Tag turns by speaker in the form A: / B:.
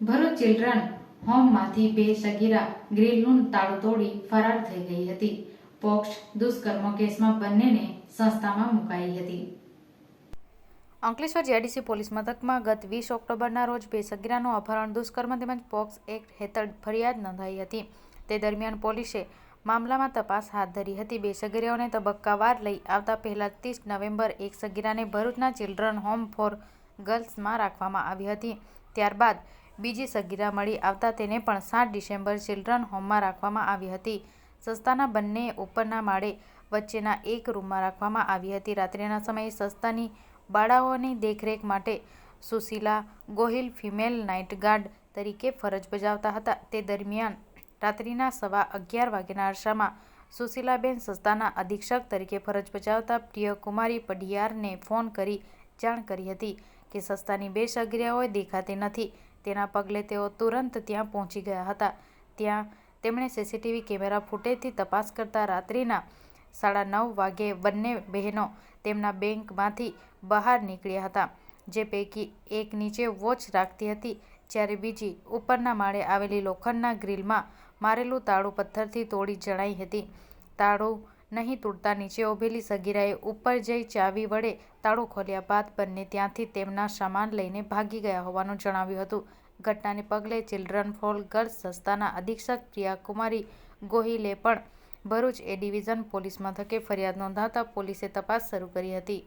A: Bharuch children હોમમાંથી બે સગીરા ગ્રીલનું તાળું તોડી ફરાર થઈ ગઈ હતી. પોક્સ દુષ્કર્મ કેસમાં બંનેને સંસ્થામાં મુકાઈ હતી. અંકલેશ્વર જેડીસી પોલીસ મથકમાં ગત 20 ઓક્ટોબરના રોજ બે સગીરાનું અપહરણ, દુષ્કર્મ તેમજ પોક્સ એક્ટ હેઠળ ફરિયાદ નોંધાઈ હતી. તે દરમિયાન પોલીસે મામલામાં તપાસ હાથ ધરી હતી. બે સગીરાઓને તબક્કાવાર લઈ આવતા પહેલા 30 નવેમ્બર એક સગીરાને ભરૂચના ચિલ્ડ્રન હોમ ફોર ગર્લ્સમાં રાખવામાં આવી હતી. ત્યારબાદ બીજી સગીરા મળી આવતા તેને પણ 7 ડિસેમ્બર ચિલ્ડ્રન હોમમાં રાખવામાં આવી હતી. સંસ્થાના બંને ઉપરના માળે વચ્ચેના એક રૂમમાં રાખવામાં આવી હતી. રાત્રિના સમયે સંસ્થાની બાળાઓની દેખરેખ માટે Sushila Gohil female night guard તરીકે ફરજ બજાવતા હતા. તે દરમિયાન રાત્રિના 11:15 વાગ્યાના અરસામાં સુશીલાબેન સંસ્થાના અધિક્ષક તરીકે ફરજ બજાવતા પ્રિયકુમારી પઢિયારને ફોન કરી જાણ કરી હતી કે સંસ્થાની બે સગીરાઓ દેખાતી નથી. તેના પગલે તેઓ તુરંત ત્યાં પહોંચી ગયા હતા. ત્યાં તેમણે સીસીટીવી કેમેરા ફૂટેજથી તપાસ કરતા રાત્રિના 9:30 વાગ્યે બંને બહેનો તેમના બેંકમાંથી બહાર નીકળ્યા હતા, જે પૈકી એક નીચે વોચ રાખતી હતી, જ્યારે બીજી ઉપરના માળે આવેલી લોખંડના ગ્રીલમાં મારેલું તાળું પથ્થરથી તોડી જણાઈ હતી. તાળું નહીં તૂટતા નીચે ઊભેલી સગીરાએ ઉપર જઈ ચાવી વડે તાળું ખોલ્યા બાદ બંને ત્યાંથી તેમના સામાન લઈને ભાગી ગયા હોવાનું જણાવ્યું હતું. ઘટનાને પગલે ચિલ્ડ્રન ફોર ગર્લ્સ સંસ્થાના અધિક્ષક પ્રિયાકુમારી ગોહિલે પણ ભરૂચ એ ડિવિઝન પોલીસ મથકે ફરિયાદ નોંધાવતા પોલીસે તપાસ શરૂ કરી હતી.